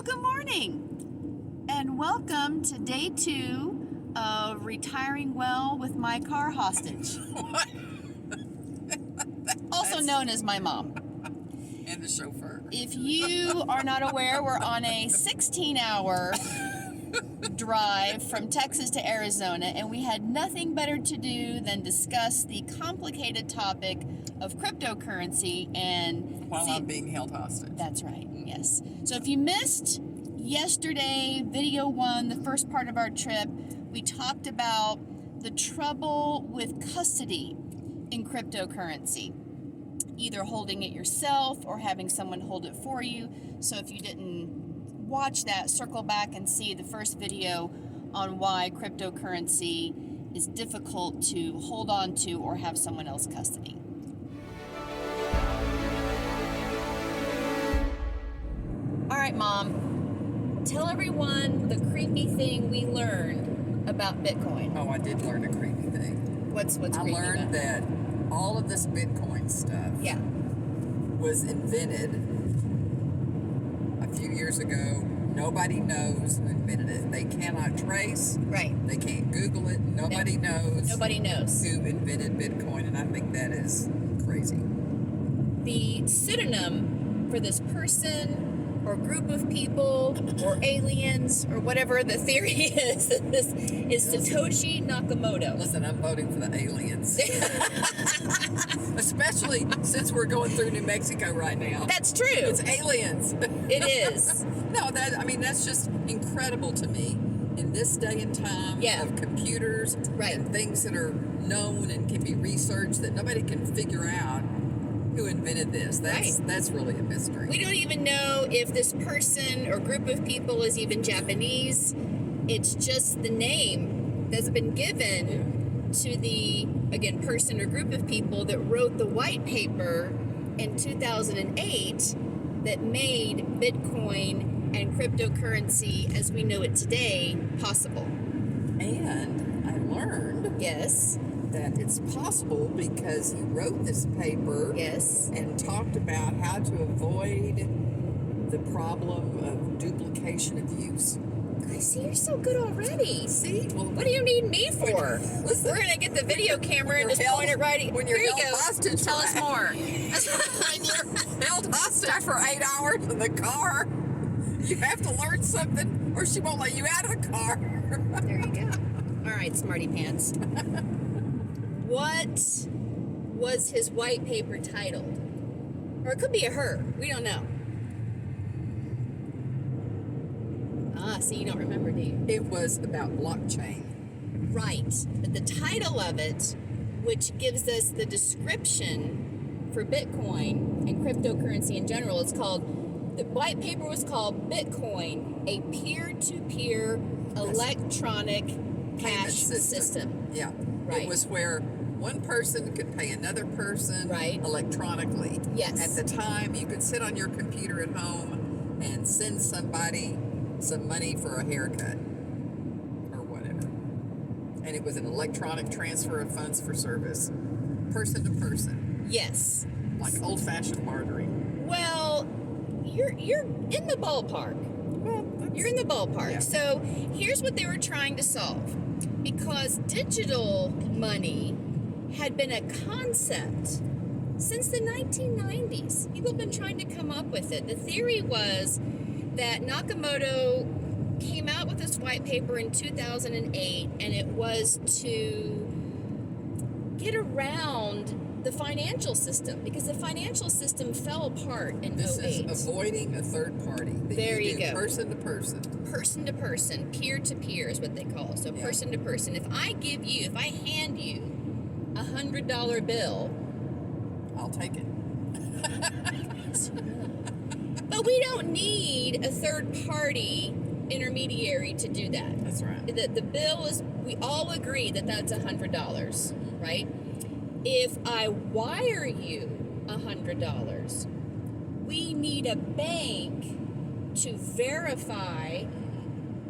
Well, good morning, and welcome to day 2 of retiring well with my car hostage. Also known as my mom. And the chauffeur. If you are not aware, we're on a 16-hour drive from Texas to Arizona, and we had nothing better to do than discuss the complicated topic of cryptocurrency and While I'm being held hostage. That's right, yes. So if you missed yesterday, video 1, the first part of our trip, we talked about the trouble with custody in cryptocurrency, either holding it yourself or having someone hold it for you. So if you didn't watch that, circle back and see the first video on why cryptocurrency is difficult to hold on to or have someone else custody. All right, Mom, tell everyone the creepy thing we learned about Bitcoin. Oh, I did learn a creepy thing. What's creepy I learned about that all of this Bitcoin stuff was invented a few years ago. Nobody knows who invented it. They cannot trace. Right. They can't Google it. Nobody knows. Nobody knows Who invented Bitcoin, and I think that is crazy. The pseudonym for this person or group of people or aliens or whatever the theory is Satoshi Nakamoto. Listen, I'm voting for the aliens. Especially since we're going through New Mexico right now. That's true. It's aliens. It is. No, that's just incredible to me in this day and time of computers and things that are known and can be researched that nobody can figure out who invented this. That's really a mystery. We don't even know if this person or group of people is even Japanese. It's just the name that's been given to the, again, person or group of people that wrote the white paper in 2008 that made Bitcoin and cryptocurrency as we know it today possible. And I learned that it's possible because he wrote this paper and talked about how to avoid the problem of duplication of use. I see, you're so good already. See? Well, what do you need me for? Listen, we're going to get the video camera and just point it right. When you're Here you held go. hostage, tell us more. When you're held hostage for 8 hours in the car, you have to learn something or she won't let you out of the car. There you go. All right, smarty pants. What was his white paper titled? Or it could be a her. We don't know. See, you don't remember, do you? It was about blockchain. Right. But the title of it, which gives us the description for Bitcoin and cryptocurrency in general, the white paper was called Bitcoin, a peer-to-peer electronic cash system. Yeah. Right. It was where one person could pay another person electronically. Yes. At the time, you could sit on your computer at home and send somebody some money for a haircut or whatever. And it was an electronic transfer of funds for service, person to person. Yes. Like old-fashioned bartering. Well, you're in the ballpark. Well, you're in the ballpark. Yeah. So here's what they were trying to solve. Because digital money had been a concept since the 1990s. People have been trying to come up with it. The theory was that Nakamoto came out with this white paper in 2008, and it was to get around the financial system, because the financial system fell apart in 2008. This is avoiding a third party. There you go. Person to person. Person to person, peer to peer is what they call it. So person to person. If I hand you $100 bill, I'll take it. But we don't need a third party intermediary to do that. That's right. The bill is, we all agree that that's $100, right? If I wire you $100, we need a bank to verify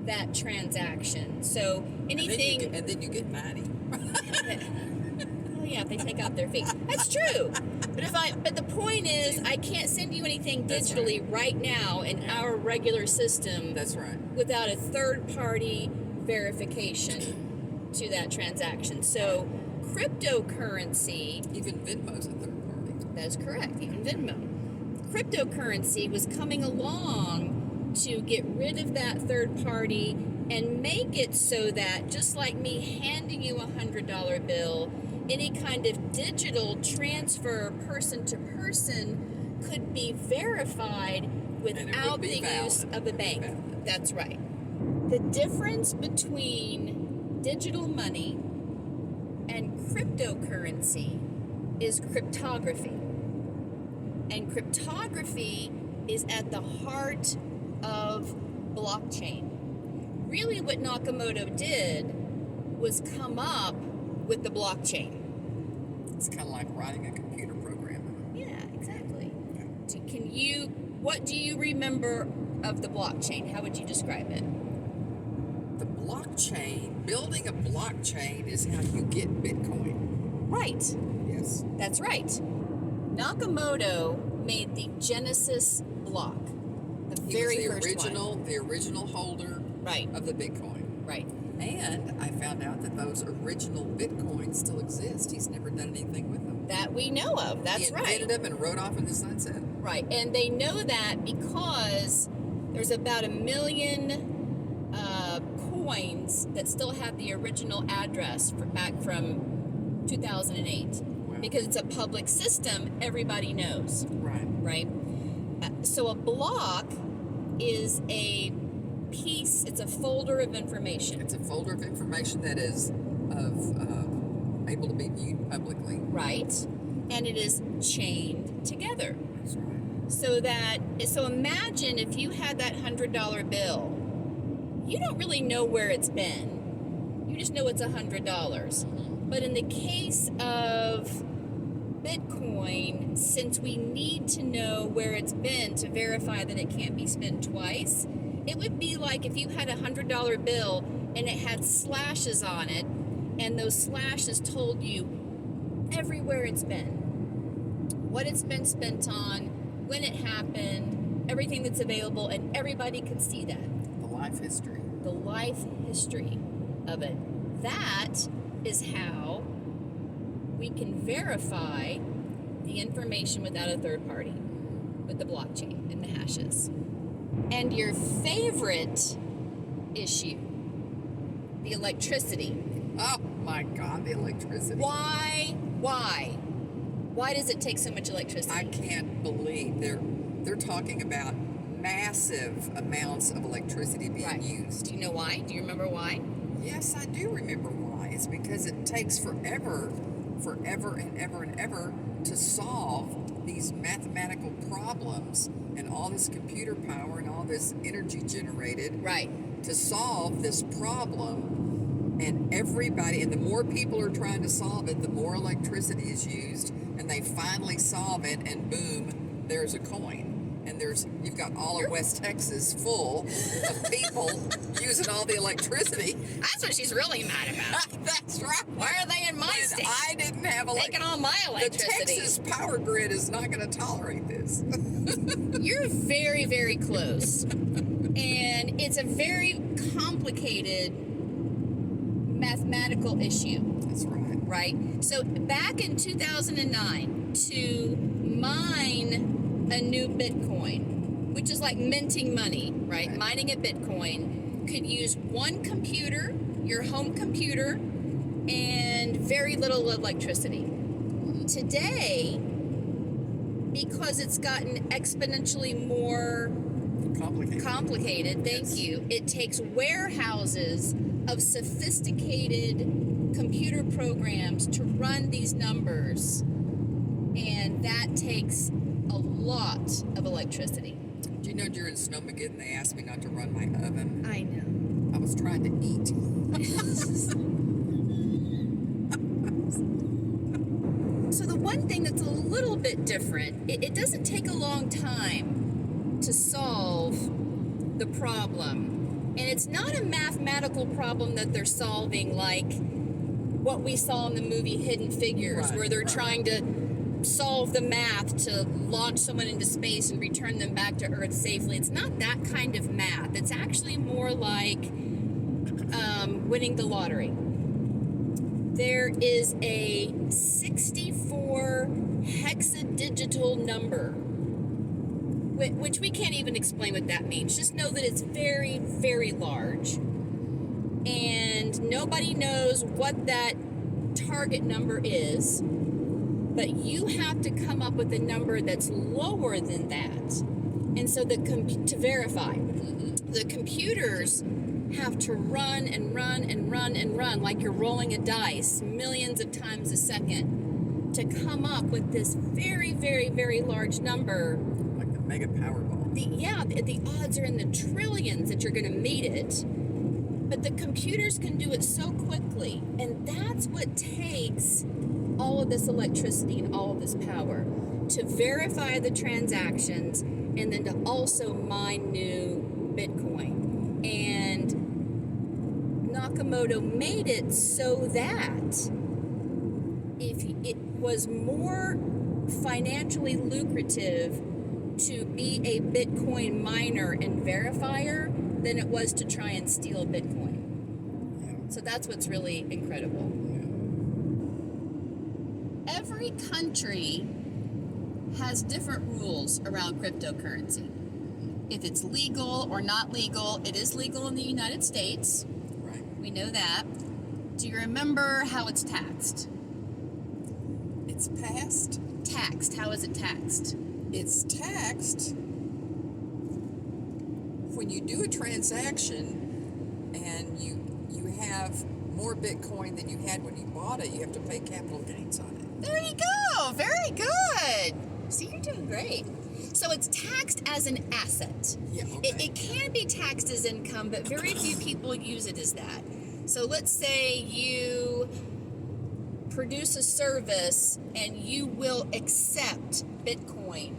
that transaction. So anything, and then you get 90. Well, Yeah, if they take out their fee. That's true. But the point is, I can't send you anything digitally right now in our regular system. That's right. Without a third-party verification to that transaction. So cryptocurrency... Even Venmo's a third party. That's correct, even Venmo. Cryptocurrency was coming along to get rid of that third party and make it so that, just like me handing you a $100 bill, any kind of digital transfer person to person could be verified without the use of a bank. That's right. The difference between digital money and cryptocurrency is cryptography. And cryptography is at the heart of blockchain. Really what Nakamoto did was come up with the blockchain. It's kind of like writing a computer program. Yeah, exactly. What do you remember of the blockchain? How would you describe it? The blockchain, building a blockchain is how you get Bitcoin. Right. Yes. That's right. Nakamoto made the Genesis block, the very first one. The original holder Right. of the Bitcoin. Right. And I found out that those original Bitcoins still exist. He's never done anything with them. That we know of. That's right. He invented them and rode off in the sunset. Right. And they know that because there's about 1 million coins that still have the original address back from 2008. Wow. Because it's a public system, everybody knows. Right. Right? So a block is a piece, it's a folder of information. It's a folder of information that is able to be viewed publicly. Right. And it is chained together. That's right. So imagine if you had that $100 bill. You don't really know where it's been. You just know it's $100. But in the case of Bitcoin, since we need to know where it's been to verify that it can't be spent twice, it would be like if you had a $100 bill and it had slashes on it, and those slashes told you everywhere it's been, what it's been spent on, when it happened, everything that's available, and everybody could see that. The life history. The life history of it. That is how we can verify the information without a third party, with the blockchain and the hashes. And your favorite issue, the electricity. Oh my God, the electricity. Why? Why does it take so much electricity? I can't believe they're talking about massive amounts of electricity being used. Do you know why? Do you remember why? Yes, I do remember why. It's because it takes forever and ever to solve these mathematical problems and all this computer power and all this energy generated. Right. To solve this problem, and the more people are trying to solve it, the more electricity is used, and they finally solve it, and boom, there's a coin. And you've got all of West Texas full of people using all the electricity. That's what she's really mad about. That's right. Why are they in my state? I didn't have taking all my electricity. The Texas power grid is not going to tolerate this. You're very, very close. And it's a very complicated mathematical issue. That's right. Right? So back in 2009, to mine a new Bitcoin, which is like minting money, right? Mining a Bitcoin, could use one computer, your home computer, and very little electricity. Today, because it's gotten exponentially more complicated, thank you, it takes warehouses of sophisticated computer programs to run these numbers, and that takes a lot of electricity. Do you know during Snowmageddon they asked me not to run my oven? I know. I was trying to eat. So the one thing that's a little bit different, it doesn't take a long time to solve the problem. And it's not a mathematical problem that they're solving like what we saw in the movie Hidden Figures, Right, where they're right. trying to solve the math to launch someone into space and return them back to Earth safely. It's not that kind of math. It's actually more like winning the lottery. There is a 64 hexadigital number, which we can't even explain what that means. Just know that it's very, very large. And nobody knows what that target number is, but you have to come up with a number that's lower than that. And so to verify, the computers have to run and run and run and run like you're rolling a dice millions of times a second to come up with this very, very, very large number. Like the mega Powerball. The odds are in the trillions that you're going to meet it. But the computers can do it so quickly, and that's what takes all of this electricity and all of this power to verify the transactions and then to also mine new Bitcoin. And Nakamoto made it so that if it was more financially lucrative to be a Bitcoin miner and verifier than it was to try and steal Bitcoin. So that's what's really incredible. Every country has different rules around cryptocurrency. If it's legal or not legal, it is legal in the United States. Right. We know that. Do you remember how it's taxed? It's passed. Taxed. How is it taxed? It's taxed when you do a transaction and you have more Bitcoin than you had when you bought it, you have to pay capital gains on it. There you go. Very good. See, you're doing great. So it's taxed as an asset. Yeah, okay. It can be taxed as income, but very few people use it as that. So let's say you produce a service and you will accept Bitcoin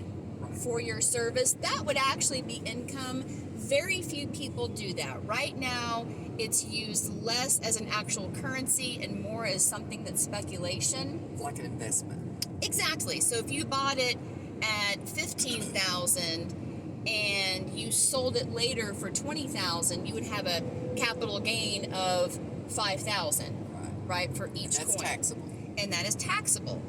for your service. That would actually be income. Very few people do that. Right now, it's used less as an actual currency and more as something that's speculation. Like an investment. Exactly. So if you bought it at $15,000 and you sold it later for $20,000, you would have a capital gain of $5,000, right, for each And that's coin. taxable. And that is taxable.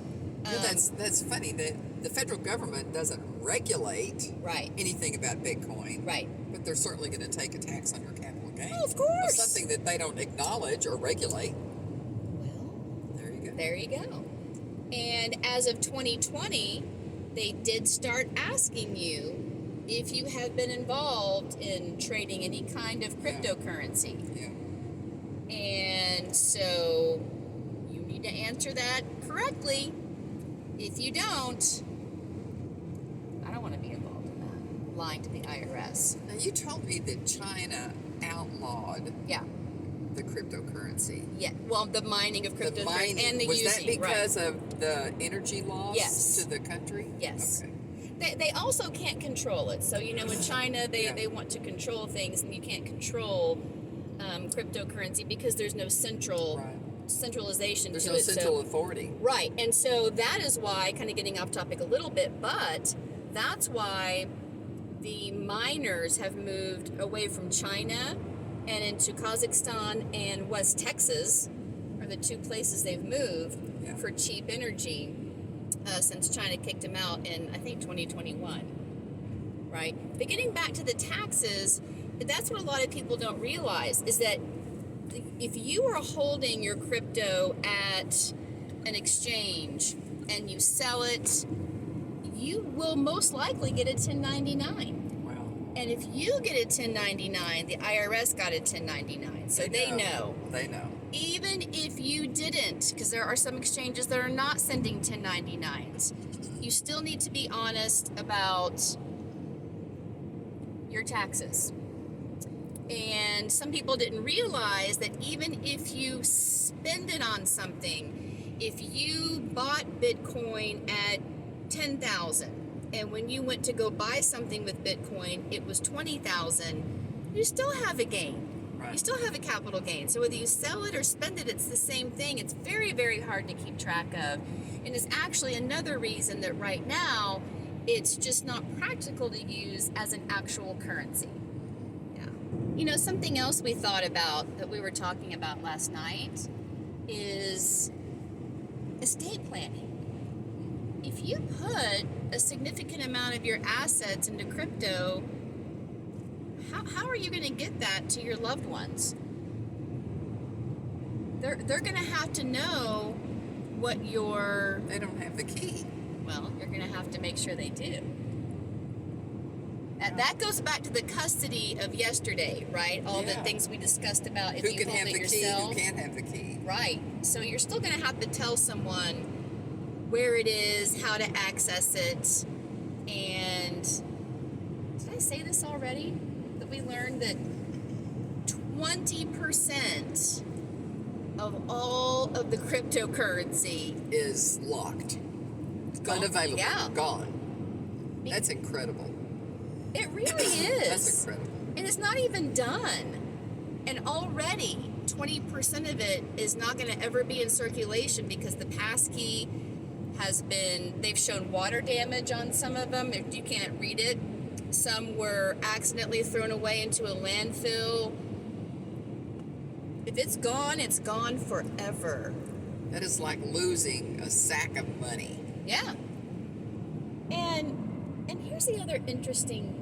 That's funny that the federal government doesn't regulate Right. anything about Bitcoin. Right. But they're certainly going to take a tax on your capital gain. Oh, of course. Something that they don't acknowledge or regulate. Well, There you go. there you go. And as of 2020, they did start asking you if you have been involved in trading any kind of cryptocurrency. Yeah. And so you need to answer that correctly. If you don't, I don't want to be involved in that. Lying to the IRS. Now, you told me that China outlawed Yeah. the cryptocurrency. Yeah. Well, the mining of The cryptocurrency mining, and the was using. that because right. of the energy loss Yes. to the country? Yes. Okay. They also can't control it. So, in China, they want to control things, and you can't control cryptocurrency because there's no centralization There's to no it. central authority. Right. And so that is why, kind of getting off topic a little bit, but that's why the miners have moved away from China and into Kazakhstan and West Texas are the two places they've moved for cheap energy since China kicked them out in, I think, 2021. Right? But getting back to the taxes, that's what a lot of people don't realize is that if you are holding your crypto at an exchange and you sell it, you will most likely get a 1099. Wow. And if you get a 1099, the IRS got a 1099. So they know. They know. Even if you didn't, because there are some exchanges that are not sending 1099s, you still need to be honest about your taxes. And some people didn't realize that even if you spend it on something, if you bought Bitcoin at 10,000 and when you went to go buy something with Bitcoin, it was 20,000, you still have a gain. Right. You still have a capital gain. So whether you sell it or spend it, it's the same thing. It's very, very hard to keep track of. And it's actually another reason that right now it's just not practical to use as an actual currency. Yeah. You know, something else we thought about that we were talking about last night is estate planning. If you put a significant amount of your assets into crypto, how are you going to get that to your loved ones? They're going to have to know what your... They don't have the key. Well, you're going to have to make sure they do. That goes back to the custody of yesterday, right? All the things we discussed about if Who you can hold have it the yourself. key? Who can't have the key? Right. So you're still going to have to tell someone where it is, how to access it, and did I say this already? That we learned that 20% of all of the cryptocurrency Is locked. Gone. Unavailable. Yeah. Gone. That's incredible. It really is. That's incredible. And it's not even done. And already 20% of it is not going to ever be in circulation because the passkey they've shown water damage on some of them if you can't read it. Some were accidentally thrown away into a landfill. If it's gone forever. That is like losing a sack of money. Yeah. And here's the other interesting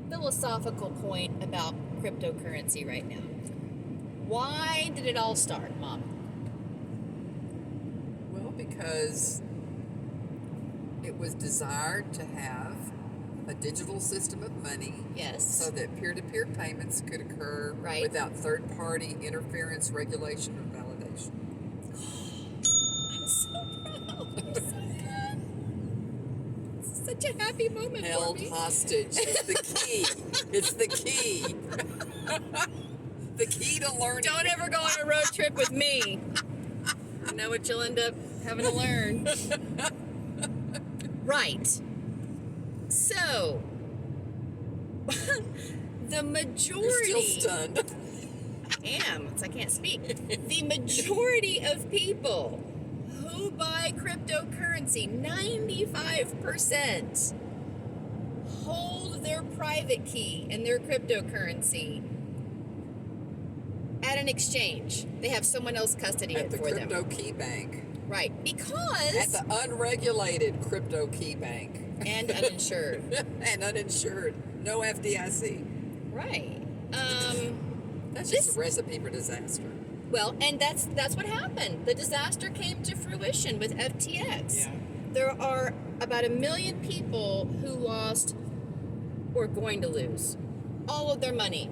philosophical point about cryptocurrency right now. Why did it all start, Mom? Well, because it was desired to have a digital system of money. Yes. So that peer-to-peer payments could occur Right. without third-party interference, regulation, or validation. I'm so proud. I'm so glad. This is such a happy moment Held for me. hostage is the key. It's the key. The key to learning. Don't ever go on a road trip with me. You know what you'll end up having to learn. Right. So, the majority... You're still stunned. I am, so I can't speak. The majority of people who buy cryptocurrency, 95%, hold their private key in their cryptocurrency at an exchange. They have someone else custody At it the for them. crypto key bank. Right, At because... the unregulated crypto key bank. And uninsured. And uninsured. No FDIC. Right. That's just a recipe for disaster. Well, and that's what happened. The disaster came to fruition with FTX. Yeah. There are about 1 million people who lost or going to lose all of their money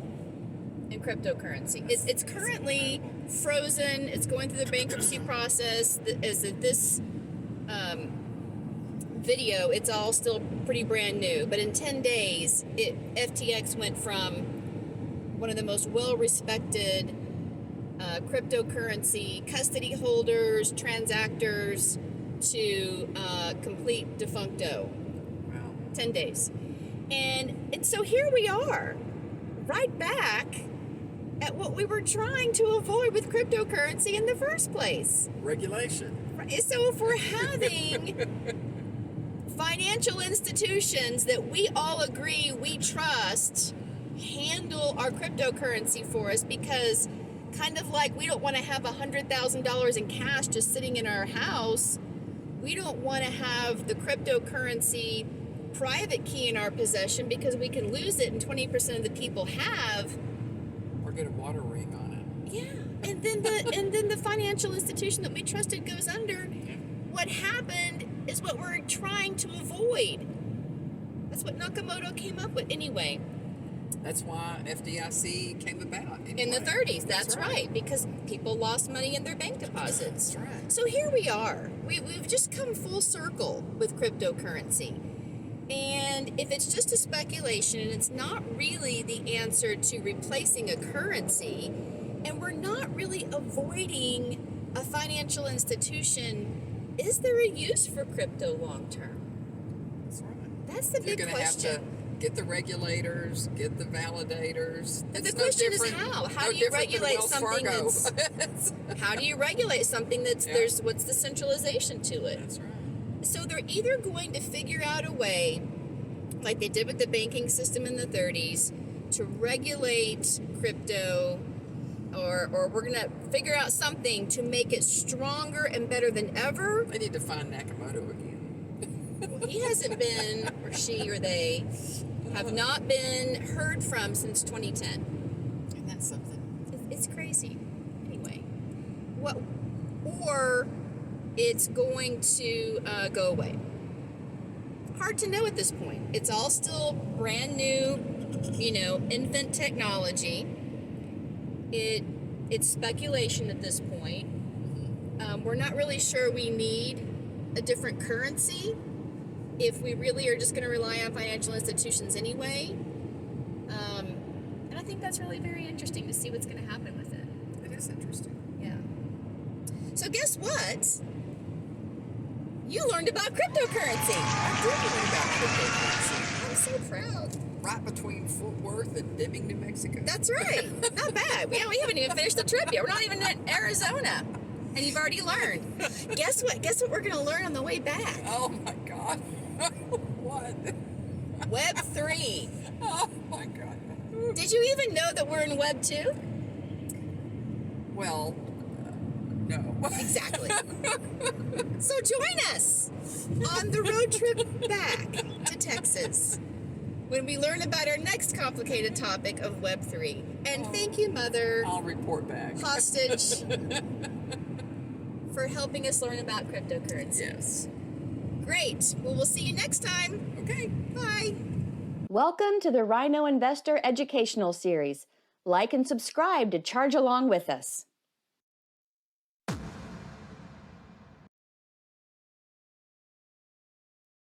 in cryptocurrency. It's currently frozen. It's going through the bankruptcy process. As of this video, it's all still pretty brand new. But in 10 days, FTX went from one of the most well-respected cryptocurrency custody holders, transactors, to complete defuncto. Wow. 10 days. And so here we are, right back at what we were trying to avoid with cryptocurrency in the first place. Regulation. So if we're having financial institutions that we all agree we trust handle our cryptocurrency for us, because kind of like we don't want to have $100,000 in cash just sitting in our house, we don't want to have the cryptocurrency private key in our possession because we can lose it and 20% of the people have. Or get a water ring on it. Yeah, and then the financial institution that we trusted goes under. What happened is what we're trying to avoid. That's what Nakamoto came up with anyway. That's why FDIC came about. Anyway. In the 30s, that's right, because people lost money in their bank deposits. That's right. So here we are. We've just come full circle with cryptocurrency. And if it's just a speculation and it's not really the answer to replacing a currency, and we're not really avoiding a financial institution, is there a use for crypto long term? That's right. That's the big question. get the regulators, get the validators. But It's the no question is different- how? How no do you different than regulate Wells something Fargo. that's... How do you regulate something that's... Yeah. There's... What's the centralization to it? That's right. So they're either going to figure out a way, like they did with the banking system in the 30s, to regulate crypto, or we're going to figure out something to make it stronger and better than ever. They need to find Nakamoto again. He hasn't been, or she or they, have not been heard from since 2010. And that's something. It's crazy. Anyway, what? Or it's going to go away. Hard to know at this point. It's all still brand new, infant technology. It's speculation at this point. We're not really sure we need a different currency if we really are just going to rely on financial institutions anyway. And I think that's really very interesting to see what's going to happen with it. It is interesting. Yeah. So guess what? You learned about cryptocurrency. I did learn about cryptocurrency. I'm so proud. Right between Fort Worth and Deming, New Mexico. That's right. Not bad. We haven't even finished the trip yet. We're not even in Arizona. And you've already learned. Guess what? Guess what we're going to learn on the way back? Oh my God. What? Web 3. Oh my God. Did you even know that we're in Web 2? Well, no. Exactly. So join us on the road trip back to Texas when we learn about our next complicated topic of Web 3. And thank you, Mother I'll report back. Hostage, for helping us learn about cryptocurrency. Yes. Great. Well, we'll see you next time. Okay. Bye. Welcome to the Rhino Investor Educational Series. Like and subscribe to charge along with us.